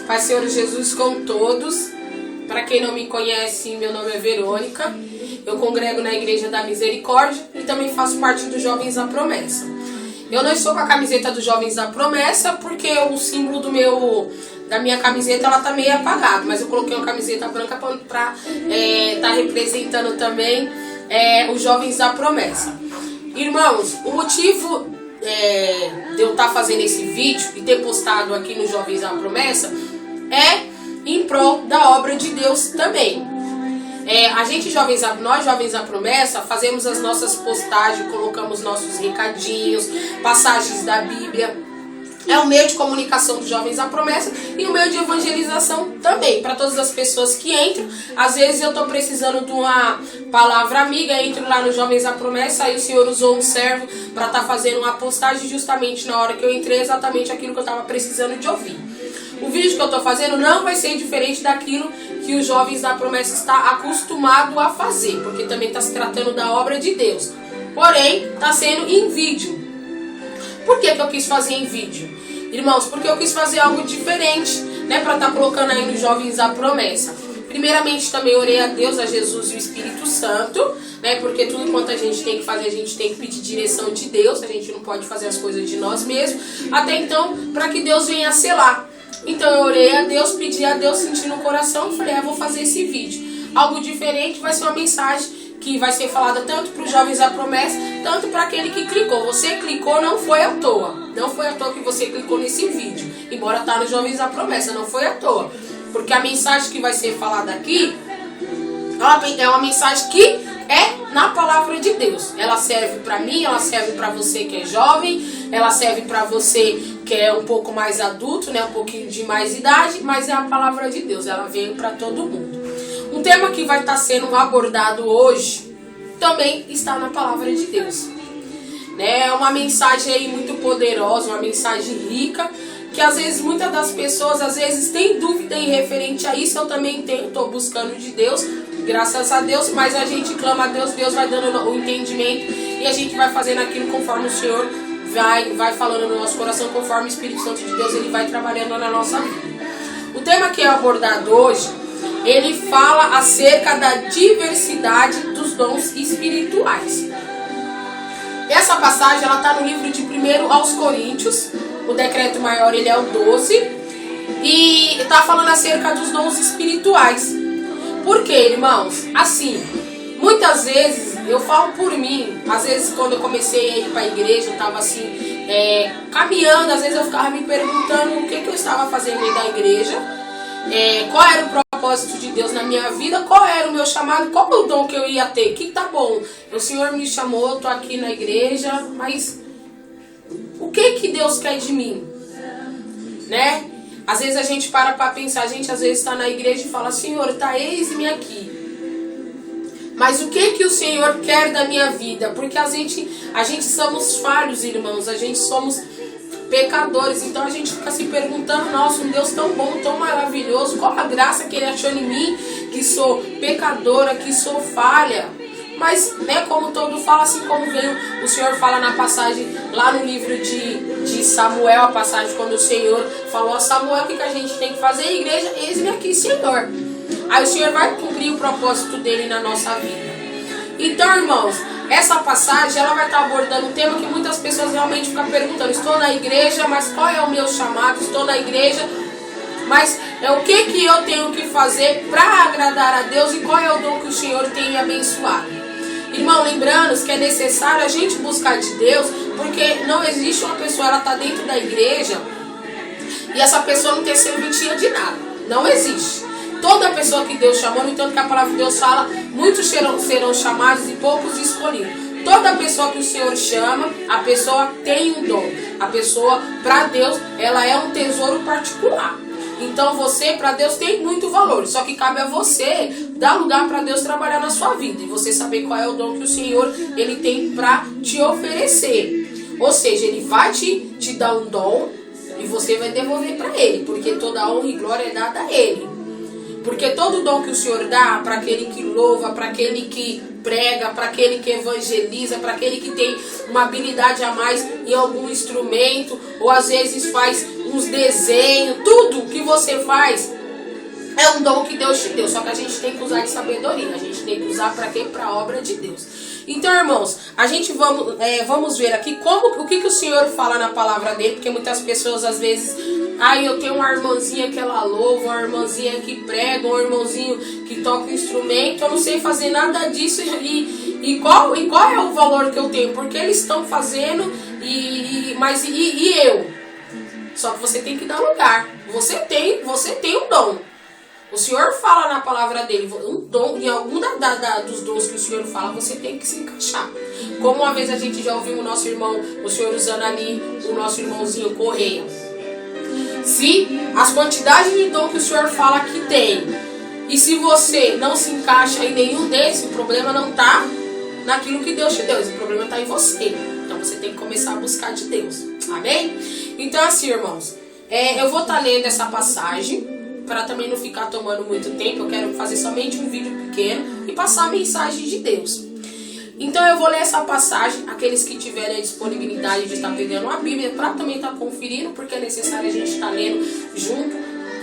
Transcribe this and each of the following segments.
Pai, Senhor Jesus, com todos. Para quem não me conhece, meu nome é Verônica. Eu congrego na Igreja da Misericórdia e também faço parte dos Jovens da Promessa. Eu não estou com a camiseta dos Jovens da Promessa porque o símbolo da minha camiseta ela tá meio apagado, mas eu coloquei uma camiseta branca para tá representando também os Jovens da Promessa. Irmãos, o motivo de eu estar fazendo esse vídeo e ter postado aqui no Jovens da Promessa é em prol da obra de Deus também. Nós Jovens da Promessa, fazemos as nossas postagens, colocamos nossos recadinhos, passagens da Bíblia. É um meio de comunicação dos Jovens da Promessa e um meio de evangelização também, para todas as pessoas que entram. Às vezes eu estou precisando de uma palavra amiga, entro lá no Jovens da Promessa, aí o Senhor usou um servo para estar fazendo uma postagem justamente na hora que eu entrei, exatamente aquilo que eu estava precisando de ouvir. O vídeo que eu estou fazendo não vai ser diferente daquilo que os Jovens da Promessa está acostumado a fazer, porque também está se tratando da obra de Deus. Porém, está sendo em vídeo. Por que eu quis fazer em vídeo? Irmãos, porque eu quis fazer algo diferente, né, para estar colocando aí nos Jovens da Promessa. Primeiramente, também orei a Deus, a Jesus e o Espírito Santo, né, porque tudo quanto a gente tem que fazer, a gente tem que pedir direção de Deus, a gente não pode fazer as coisas de nós mesmos, até então, para que Deus venha selar. Então eu orei a Deus, pedi a Deus, senti no coração e falei, vou fazer esse vídeo. Algo diferente, vai ser uma mensagem que vai ser falada tanto para os Jovens da Promessa, tanto para aquele que clicou. Você clicou, não foi à toa. Não foi à toa que você clicou nesse vídeo. Embora tá nos Jovens da Promessa, não foi à toa. Porque a mensagem que vai ser falada aqui é uma mensagem que é na palavra de Deus. Ela serve para mim, ela serve para você que é jovem, ela serve para você que é um pouco mais adulto, né, um pouquinho de mais idade, mas é a palavra de Deus, ela veio para todo mundo. Um tema que vai estar sendo abordado hoje também está na palavra de Deus. É uma mensagem aí muito poderosa, uma mensagem rica, que às vezes muitas das pessoas às vezes têm dúvida em referente a isso. Eu também estou buscando de Deus, graças a Deus, mas a gente clama a Deus, Deus vai dando o entendimento e a gente vai fazendo aquilo conforme o Senhor vai falando no nosso coração, conforme o Espírito Santo de Deus ele vai trabalhando na nossa vida. O tema que é abordado hoje, ele fala acerca da diversidade dos dons espirituais. Essa passagem ela está no livro de 1 aos Coríntios, o decreto maior ele é o 12, e está falando acerca dos dons espirituais. Por quê, irmãos? Assim, muitas vezes, eu falo por mim, às vezes quando eu comecei a ir para a igreja, eu estava assim, caminhando, às vezes eu ficava me perguntando o que eu estava fazendo dentro da igreja, qual era o propósito de Deus na minha vida, qual era o meu chamado, qual é o dom que eu ia ter, que tá bom, o Senhor me chamou, eu tô aqui na igreja, mas o que Deus quer de mim, né? Às vezes a gente para pensar, a gente às vezes está na igreja e fala, Senhor, tá, eis-me aqui. Mas o que o Senhor quer da minha vida? Porque a gente somos falhos, irmãos, a gente somos pecadores, então a gente fica se perguntando, nossa, um Deus tão bom, tão maravilhoso, qual a graça que Ele achou em mim, que sou pecadora, que sou falha. Mas, né, como todo fala, assim como veio, o Senhor fala na passagem, lá no livro de Samuel, a passagem quando o Senhor falou a Samuel, o que a gente tem que fazer? Igreja, eis-me aqui, Senhor. Aí o Senhor vai cumprir o propósito dele na nossa vida. Então, irmãos, essa passagem ela vai estar abordando um tema que muitas pessoas realmente ficam perguntando, estou na igreja, mas qual é o meu chamado? Estou na igreja, mas o que eu tenho que fazer para agradar a Deus e qual é o dom que o Senhor tem me abençoado? Irmão, lembrando que é necessário a gente buscar de Deus, porque não existe uma pessoa, ela está dentro da igreja e essa pessoa não tem serventia de nada. Não existe. Toda pessoa que Deus chamou, no entanto que a palavra de Deus fala, muitos serão chamados e poucos escolhidos. Toda pessoa que o Senhor chama, a pessoa tem um dom. A pessoa, para Deus, ela é um tesouro particular. Então você, para Deus, tem muito valor. Só que cabe a você dar lugar para Deus trabalhar na sua vida. E você saber qual é o dom que o Senhor ele tem para te oferecer. Ou seja, Ele vai te dar um dom e você vai devolver para Ele. Porque toda honra e glória é dada a Ele. Porque todo dom que o Senhor dá para aquele que louva, para aquele que prega, para aquele que evangeliza, para aquele que tem uma habilidade a mais em algum instrumento, ou às vezes faz uns desenhos, tudo que você faz é um dom que Deus te deu. Só que a gente tem que usar de sabedoria. A gente tem que usar para quê? Para a obra de Deus. Então, irmãos, a gente vamos ver aqui o que o Senhor fala na palavra dele. Porque muitas pessoas às vezes... eu tenho uma irmãzinha que ela louva, uma irmãzinha que prega, um irmãozinho que toca instrumento. Eu não sei fazer nada disso. E qual é o valor que eu tenho? Porque eles estão fazendo mas eu? Só que você tem que dar lugar. Você tem um dom. O Senhor fala na palavra dele, um dom, em algum dos dons que o Senhor fala, você tem que se encaixar. Como uma vez a gente já ouviu o nosso irmão, o Senhor usando ali o nosso irmãozinho Correia. Se as quantidades de dom que o Senhor fala que tem, e se você não se encaixa em nenhum desses, o problema não está naquilo que Deus te deu, o problema está em você. Então você tem que começar a buscar de Deus. Amém? Então assim, irmãos, eu vou estar lendo essa passagem, para também não ficar tomando muito tempo. Eu quero fazer somente um vídeo pequeno e passar a mensagem de Deus. Então eu vou ler essa passagem. Aqueles que tiverem a disponibilidade de estar pegando a Bíblia para também estar conferindo, porque é necessário a gente estar lendo junto,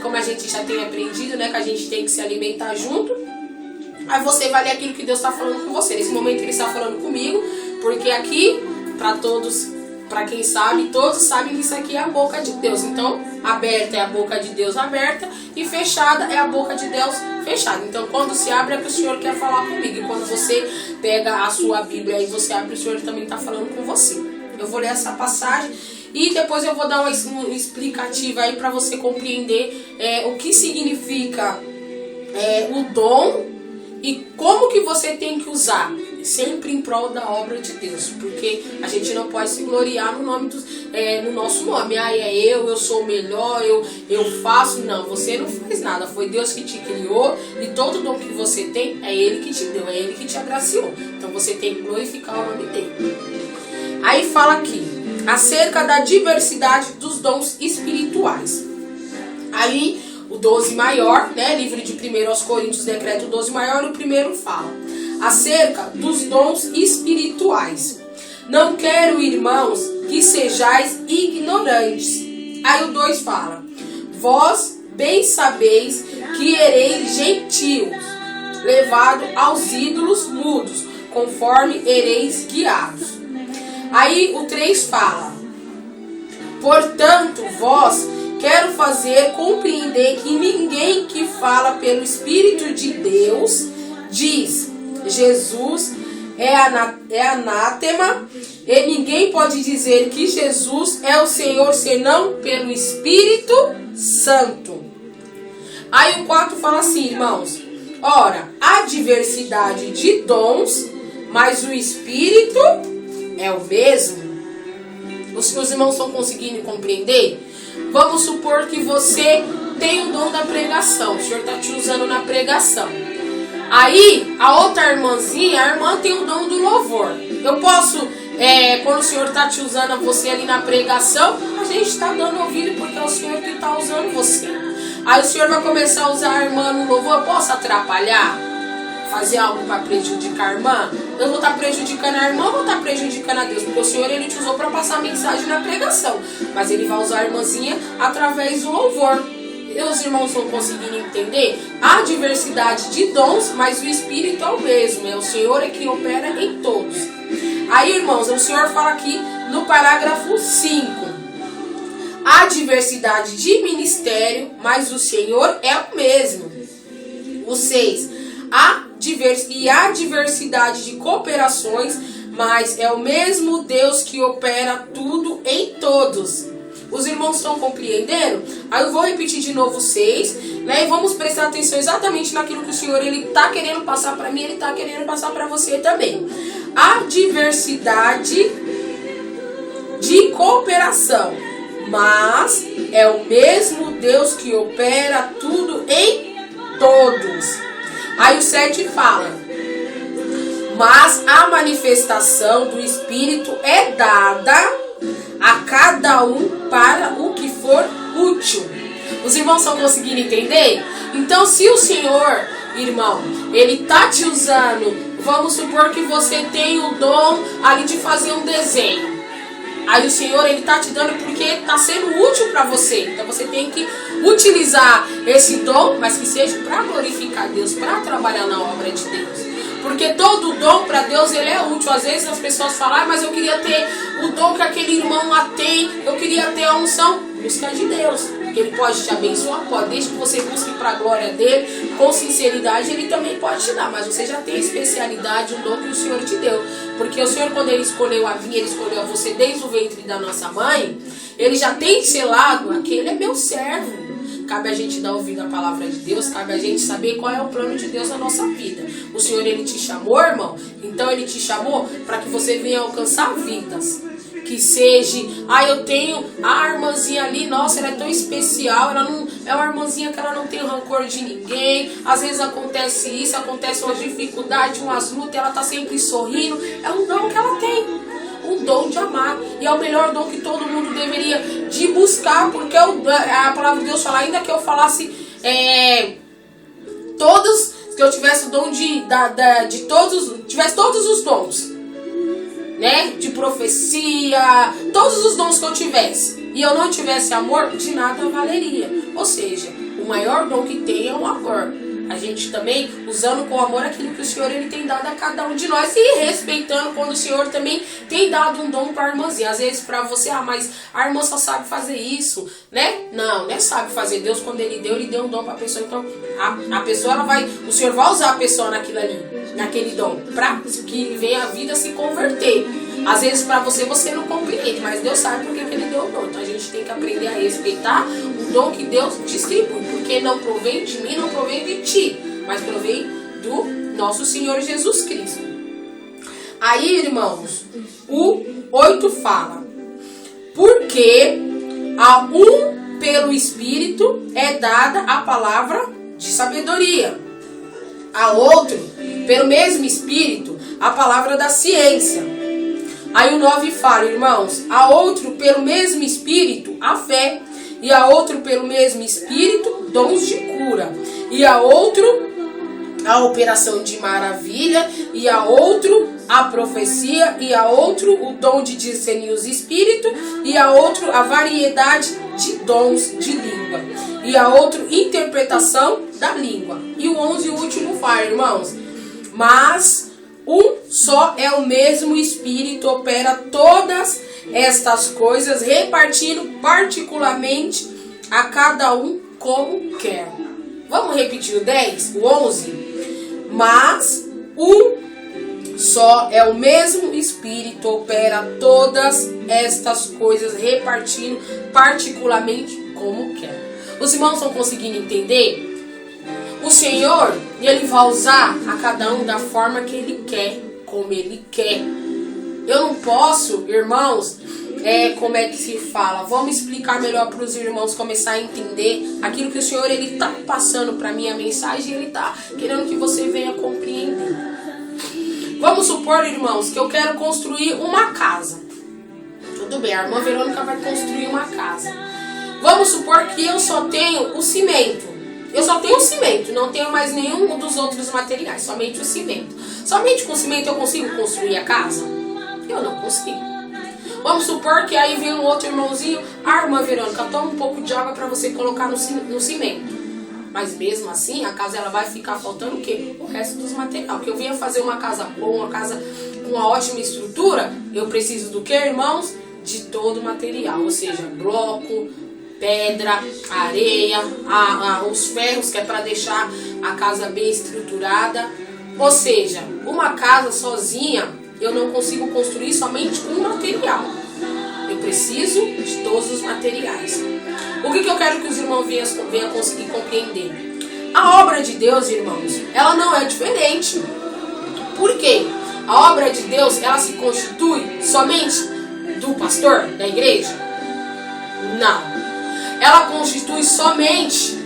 como a gente já tem aprendido, né, que a gente tem que se alimentar junto. Aí você vai ler aquilo que Deus está falando com você. Nesse momento ele está falando comigo, porque aqui, para todos, para quem sabe, todos sabem que isso aqui é a boca de Deus. Então, aberta é a boca de Deus aberta e fechada é a boca de Deus fechada. Então, quando se abre é que o Senhor quer falar comigo. E quando você pega a sua Bíblia e você abre, o Senhor também está falando com você. Eu vou ler essa passagem e depois eu vou dar uma explicativa aí para você compreender o que significa o dom e como que você tem que usar. Sempre em prol da obra de Deus, porque a gente não pode se gloriar no nosso nome. Eu sou o melhor, eu faço. Não, você não faz nada, foi Deus que te criou e todo dom que você tem é Ele que te deu, é Ele que te agraciou. Então você tem que glorificar o nome dele. Aí fala aqui acerca da diversidade dos dons espirituais. Aí o 12 maior, né, livro de 1 Coríntios, decreto 12 maior, o primeiro fala acerca dos dons espirituais. Não quero, irmãos, que sejais ignorantes. Aí o 2 fala: vós bem sabeis que ereis gentios, levado aos ídolos mudos, conforme ereis guiados. Aí o 3 fala: portanto, vós quero fazer compreender que ninguém que fala pelo Espírito de Deus diz Jesus é anátema, e ninguém pode dizer que Jesus é o Senhor senão pelo Espírito Santo. Aí o 4 fala assim, irmãos: ora, há diversidade de dons, mas o Espírito é o mesmo. Os irmãos estão conseguindo compreender? Vamos supor que você tem o dom da pregação, o Senhor está te usando na pregação. Aí, a outra irmãzinha, a irmã tem o dom do louvor. Eu posso, quando o Senhor está te usando você ali na pregação, a gente está dando ouvido porque é o Senhor que está usando você. Aí o Senhor vai começar a usar a irmã no louvor. Eu posso atrapalhar? Fazer algo para prejudicar a irmã? Eu vou estar prejudicando a irmã ou vou estar prejudicando a Deus? Porque o Senhor, Ele te usou para passar a mensagem na pregação. Mas Ele vai usar a irmãzinha através do louvor. Os irmãos estão conseguindo entender? Há diversidade de dons, mas o Espírito é o mesmo. É o Senhor que opera em todos. Aí, irmãos, o Senhor fala aqui no parágrafo 5. Há diversidade de ministério, mas o Senhor é o mesmo. O 6. Há diversidade de cooperações, mas é o mesmo Deus que opera tudo em todos. Os irmãos estão compreendendo? Aí eu vou repetir de novo 6, né? E vamos prestar atenção exatamente naquilo que o Senhor está querendo passar para mim, Ele está querendo passar para você também. Há diversidade de cooperação, mas é o mesmo Deus que opera tudo em todos. Aí o 7 fala: mas a manifestação do Espírito é dada a cada um para o que for útil. Os irmãos estão conseguindo entender? Então, se o Senhor, irmão, Ele está te usando, vamos supor que você tem o dom ali de fazer um desenho. Aí o Senhor, Ele tá te dando porque tá sendo útil para você. Então você tem que utilizar esse dom, mas que seja para glorificar Deus, para trabalhar na obra de Deus. Porque todo dom para Deus, ele é útil. Às vezes as pessoas falam, mas eu queria ter o dom que aquele irmão lá tem, eu queria ter a unção. Busca de Deus, que Ele pode te abençoar, pode. Desde que você busque para a glória dEle, com sinceridade, Ele também pode te dar. Mas você já tem a especialidade, o dom que o Senhor te deu. Porque o Senhor, quando Ele escolheu a mim, Ele escolheu a você desde o ventre da nossa mãe, Ele já tem selado, aquele é meu servo. Cabe a gente dar ouvido à palavra de Deus, cabe a gente saber qual é o plano de Deus na nossa vida. O Senhor, Ele te chamou, irmão, então Ele te chamou para que você venha alcançar vidas. Que seja, eu tenho a irmãzinha ali, nossa, ela é tão especial, ela não é uma irmãzinha que ela não tem rancor de ninguém. Às vezes acontece isso, acontece umas dificuldades, umas lutas, ela tá sempre sorrindo. É um dom que ela tem, um dom de amar, e é o melhor dom que todo mundo deveria de buscar, porque a palavra de Deus fala, ainda que eu falasse todos, que eu tivesse o dom de todos, tivesse todos os dons, né, de profecia, todos os dons que eu tivesse, e eu não tivesse amor, de nada valeria. Ou seja, o maior dom que tem é o amor. A gente também usando com amor aquilo que o Senhor, Ele tem dado a cada um de nós, e respeitando quando o Senhor também tem dado um dom para a irmãzinha. Às vezes para você, mas a irmã só sabe fazer isso, né? Não é sabe fazer. Deus, quando Ele deu um dom para a pessoa. Então a pessoa, o Senhor vai usar a pessoa naquilo ali, naquele dom, para que venha a vida se converter. Às vezes para você não compreende, mas Deus sabe porque que Ele deu o dom. Então a gente tem que aprender a respeitar o dom que Deus distribui, porque não provém de mim, não provém de ti, mas provém do nosso Senhor Jesus Cristo. Aí, irmãos, o 8 fala, porque a um pelo Espírito é dada a palavra de sabedoria, a outro pelo mesmo Espírito a palavra da ciência. Aí o 9 fala, irmãos, a outro pelo mesmo Espírito a fé, e a outro pelo mesmo Espírito dons de cura, e a outro a operação de maravilha, e a outro a profecia, e a outro o dom de discernir os espíritos, e a outro a variedade de dons de língua, e a outro interpretação da língua. E o 11 e o último fala, irmãos, mas um só é o mesmo Espírito, opera todas estas coisas, repartindo particularmente a cada um como quer. Vamos repetir o 10, o 11? Mas um só é o mesmo Espírito, opera todas estas coisas, repartindo particularmente como quer. Os irmãos estão conseguindo entender? O Senhor, Ele vai usar a cada um da forma que Ele quer, como Ele quer. Eu não posso, irmãos, como é que se fala? Vamos explicar melhor para os irmãos começar a entender aquilo que o Senhor, Ele está passando para mim, a mensagem, Ele está querendo que você venha compreender. Vamos supor, irmãos, que eu quero construir uma casa. Tudo bem, a irmã Verônica vai construir uma casa. Vamos supor que eu só tenho o cimento. Eu só tenho o cimento, não tenho mais nenhum dos outros materiais, somente o cimento. Somente com cimento eu consigo construir a casa? Eu não consigo. Vamos supor que aí vem um outro irmãozinho, irmã Verônica, toma um pouco de água para você colocar no cimento. Mas mesmo assim, a casa ela vai ficar faltando o quê? O resto dos materiais. Porque eu venho fazer uma casa boa, uma casa com uma ótima estrutura, eu preciso do quê, irmãos? De todo o material, ou seja, bloco, pedra, areia, os ferros que é para deixar a casa bem estruturada. Ou seja, uma casa sozinha eu não consigo construir somente um material. Eu preciso de todos os materiais. O que eu quero que os irmãos venham conseguir compreender? A obra de Deus, irmãos, ela não é diferente. Por quê? A obra de Deus, ela se constitui somente do pastor da igreja? Não. Ela constitui somente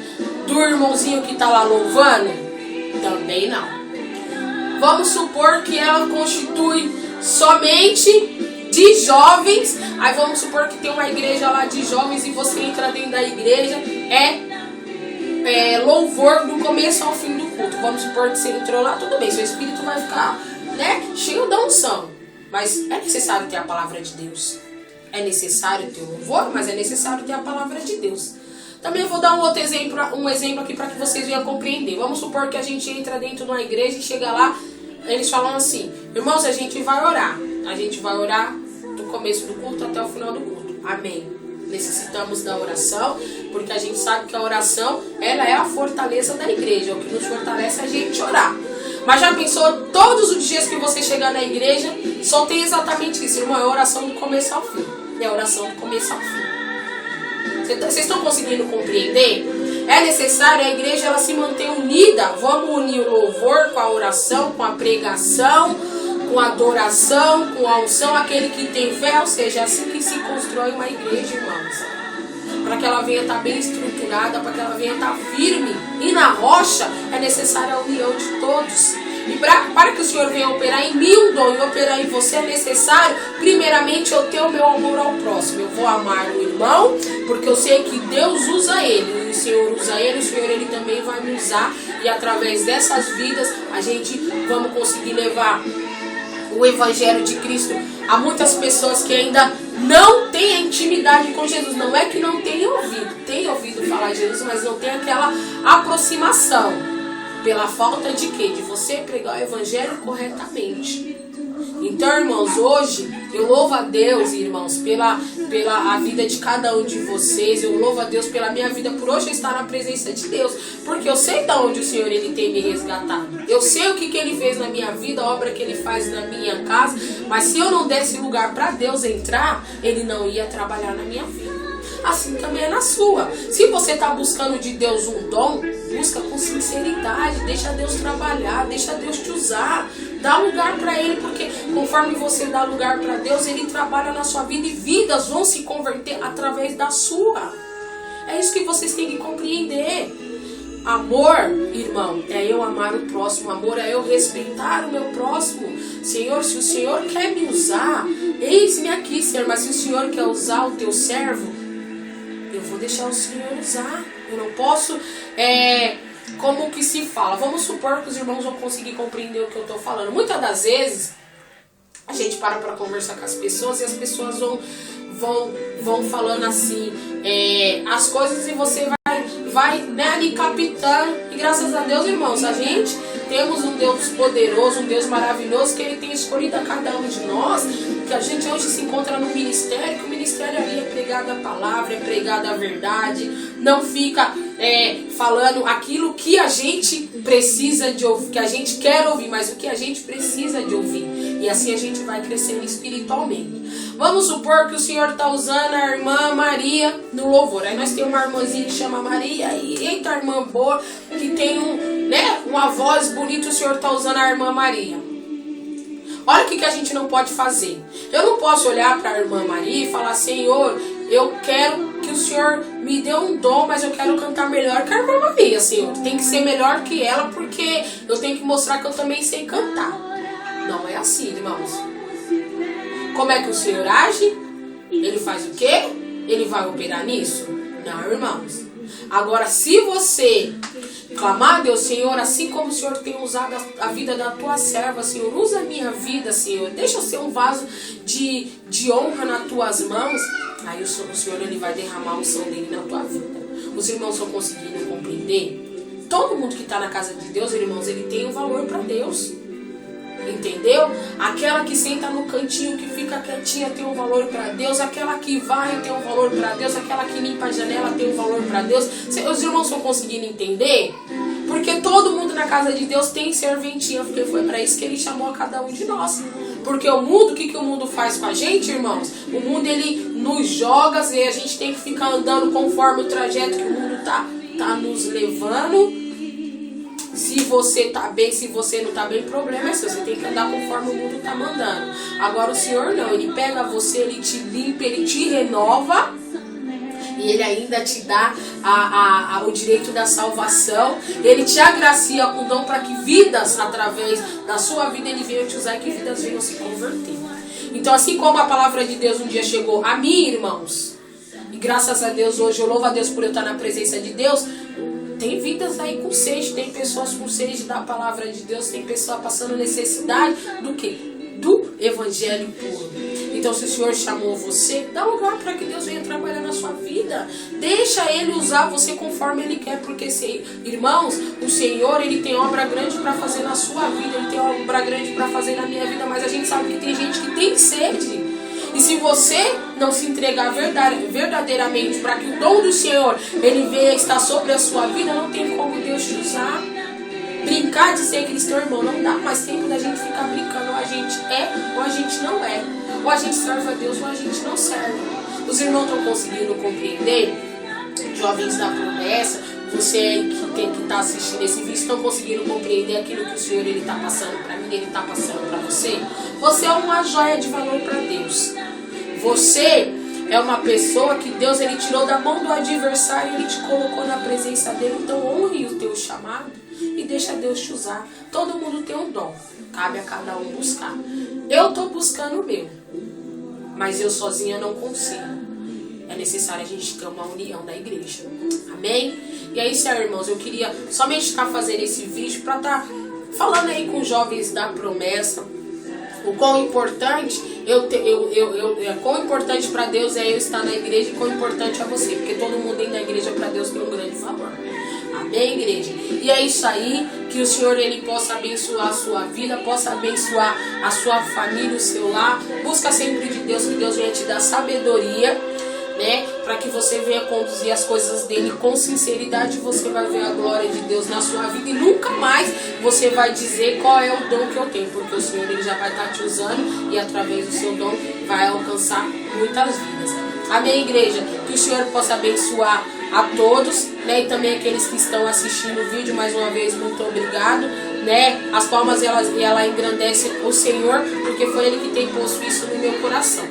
do irmãozinho que está lá louvando? Também não. Vamos supor que ela constitui somente de jovens. Aí vamos supor que tem uma igreja lá de jovens e você entra dentro da igreja. É louvor do começo ao fim do culto. Vamos supor que você entrou lá, tudo bem. Seu espírito vai ficar, cheio da unção. Mas é necessário ter a palavra de Deus. É necessário ter o louvor, mas é necessário ter a palavra de Deus. Também eu vou dar um exemplo aqui para que vocês venham compreender. Vamos supor que a gente entra dentro de uma igreja e chega lá, eles falam assim: irmãos, a gente vai orar. A gente vai orar do começo do culto até o final do culto. Amém. Necessitamos da oração, porque a gente sabe que a oração, ela é a fortaleza da igreja. O que nos fortalece é a gente orar. Mas já pensou, todos os dias que você chegar na igreja, só tem exatamente isso, irmão, é oração do começo ao fim. É oração do começo ao fim. Vocês estão conseguindo compreender? É necessário a igreja ela se manter unida. Vamos unir o louvor com a oração, com a pregação, com a adoração, com a unção, aquele que tem fé. Ou seja, é assim que se constrói uma igreja, irmãos. Para que ela venha estar bem estruturada, para que ela venha estar firme e na rocha, é necessária a união de todos. E para que o Senhor venha operar em mim um dom e operar em você, é necessário, primeiramente, eu ter o meu amor ao próximo. Eu vou amar o irmão, porque eu sei que Deus usa ele. E o Senhor usa ele, o Senhor ele também vai me usar. E através dessas vidas, a gente vamos conseguir levar o Evangelho de Cristo a muitas pessoas que ainda não têm a intimidade com Jesus. Não é que não tenham ouvido falar de Jesus, mas não tem aquela aproximação. Pela falta de quê? De você pregar o Evangelho corretamente. Então, irmãos, hoje eu louvo a Deus, irmãos, pela a vida de cada um de vocês. Eu louvo a Deus pela minha vida, por hoje eu estar na presença de Deus. Porque eu sei de onde o Senhor ele tem me resgatado. Eu sei o que ele fez na minha vida, a obra que ele faz na minha casa. Mas se eu não desse lugar para Deus entrar, ele não ia trabalhar na minha vida. Assim também é na sua. Se você está buscando de Deus um dom, busca com sinceridade, deixa Deus trabalhar, deixa Deus te usar, dá lugar para Ele, porque conforme você dá lugar para Deus, Ele trabalha na sua vida e vidas vão se converter através da sua. É isso que vocês têm que compreender. Amor, irmão, é eu amar o próximo. Amor é eu respeitar o meu próximo. Senhor, se o Senhor quer me usar, eis-me aqui, Senhor. Mas se o Senhor quer usar o teu servo, eu vou deixar o Senhor usar. Eu não posso, como que se fala? Vamos supor que os irmãos vão conseguir compreender o que eu estou falando. Muitas das vezes, a gente para conversar com as pessoas e as pessoas vão falando assim, as coisas, e você vai né, ali captando. E graças a Deus, irmãos, a gente temos um Deus poderoso, um Deus maravilhoso, que Ele tem escolhido a cada um de nós, que a gente hoje se encontra no ministério, que o ministério ali é pregada a palavra, é pregada a verdade, não fica falando aquilo que a gente precisa de ouvir, que a gente quer ouvir, mas o que a gente precisa de ouvir. E assim a gente vai crescendo espiritualmente. Vamos supor que o Senhor está usando a irmã Maria no louvor. Aí nós temos uma irmãzinha que chama Maria, e eita, irmã boa, que tem uma voz bonita, o Senhor está usando a irmã Maria. Olha o que a gente não pode fazer. Eu não posso olhar para a irmã Maria e falar: Senhor, eu quero que o Senhor me dê um dom, mas eu quero cantar melhor que a irmã Maria, Senhor. Tem que ser melhor que ela, porque eu tenho que mostrar que eu também sei cantar. Não é assim, irmãos. Como é que o Senhor age? Ele faz o quê? Ele vai operar nisso? Não, irmãos. Agora, se você clamar a Deus: Senhor, assim como o Senhor tem usado a vida da tua serva, Senhor, usa a minha vida, Senhor, deixa eu ser um vaso de honra nas tuas mãos. Aí o Senhor ele vai derramar a unção dele na tua vida. Os irmãos estão conseguindo compreender? Todo mundo que está na casa de Deus, irmãos, ele tem um valor para Deus. Entendeu? Aquela que senta no cantinho, que fica quietinha, tem um valor para Deus. Aquela que vai tem um valor para Deus. Aquela que limpa a janela tem um valor para Deus. Os irmãos estão conseguindo entender? Porque todo mundo na casa de Deus tem serventia, porque foi para isso que Ele chamou a cada um de nós. Porque o mundo, o que o mundo faz com a gente, irmãos? O mundo, ele nos joga e a gente tem que ficar andando conforme o trajeto que o mundo tá nos levando. Se você tá bem, se você não tá bem, problema é seu. Você tem que andar conforme o mundo tá mandando. Agora o Senhor não, Ele pega você, Ele te limpa, Ele te renova. E Ele ainda te dá o direito da salvação. Ele te agracia com dom para que vidas, através da sua vida, Ele venha te usar e que vidas venham se converter. Então, assim como a palavra de Deus um dia chegou a mim, irmãos, e graças a Deus hoje eu louvo a Deus por eu estar na presença de Deus. Tem vidas aí com sede, tem pessoas com sede da palavra de Deus, tem pessoas passando necessidade do quê? do evangelho puro. Então, se o Senhor chamou você, dá lugar para que Deus venha trabalhar na sua vida. Deixa Ele usar você conforme Ele quer, porque, irmãos, o Senhor, Ele tem obra grande para fazer na sua vida, Ele tem obra grande para fazer na minha vida, mas a gente sabe que tem gente que tem sede. E se você não se entregar verdadeiramente para que o dom do Senhor, Ele venha estar sobre a sua vida, não tem como Deus te usar. Brincar de ser cristão, irmão, não dá mais tempo da gente ficar brincando. Ou a gente é, ou a gente não é. Ou a gente serve a Deus, ou a gente não serve. Os irmãos estão conseguindo compreender? Jovens da promessa, você que tem que estar assistindo esse vídeo, estão conseguindo compreender aquilo que o Senhor Ele está passando para mim, Ele está passando para você? Você é uma joia de valor para Deus. Você é uma pessoa que Deus Ele tirou da mão do adversário e Ele te colocou na presença dEle. Então honre o teu chamado e deixa Deus te usar. Todo mundo tem um dom, cabe a cada um buscar. Eu estou buscando o meu, mas eu sozinha não consigo. É necessário a gente ter uma união da igreja. Amém? E aí, senhor, irmãos, eu queria somente estar fazendo esse vídeo para estar falando aí com os jovens da promessa o quão importante quão importante para Deus é eu estar na igreja e quão importante é você, porque todo mundo dentro da igreja para Deus tem um grande valor. Amém, igreja? E é isso aí, que o Senhor Ele possa abençoar a sua vida, possa abençoar a sua família, o seu lar. Busca sempre de Deus, que Deus venha te dar sabedoria, né? Para que você venha conduzir as coisas dele com sinceridade. Você vai ver a glória de Deus na sua vida e nunca mais você vai dizer qual é o dom que eu tenho, porque o Senhor Ele já vai estar te usando e através do seu dom vai alcançar muitas vidas. Amém, igreja? Que o Senhor possa abençoar a todos, né? E também aqueles que estão assistindo o vídeo. Mais uma vez, muito obrigado, né? As palmas ela engrandece o Senhor, porque foi Ele que tem posto isso no meu coração.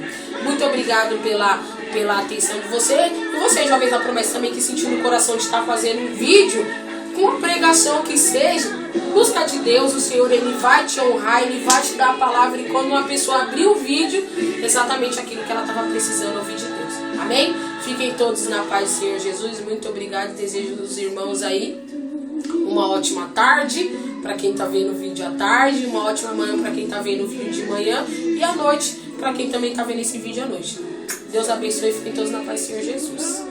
Muito obrigado pela atenção de você. E você, jovens da promessa, também que sentiu no coração de estar fazendo um vídeo com a pregação que seja, busca de Deus. O Senhor Ele vai te honrar, Ele vai te dar a palavra. E quando uma pessoa abrir o vídeo, exatamente aquilo que ela estava precisando ouvir de Deus. Amém? Fiquem todos na paz do Senhor Jesus. Muito obrigado. Desejo dos irmãos aí uma ótima tarde para quem está vendo o vídeo à tarde, uma ótima manhã para quem está vendo o vídeo de manhã, e à noite para quem também está vendo esse vídeo à noite. Deus abençoe e fiquem todos na paz do Senhor Jesus.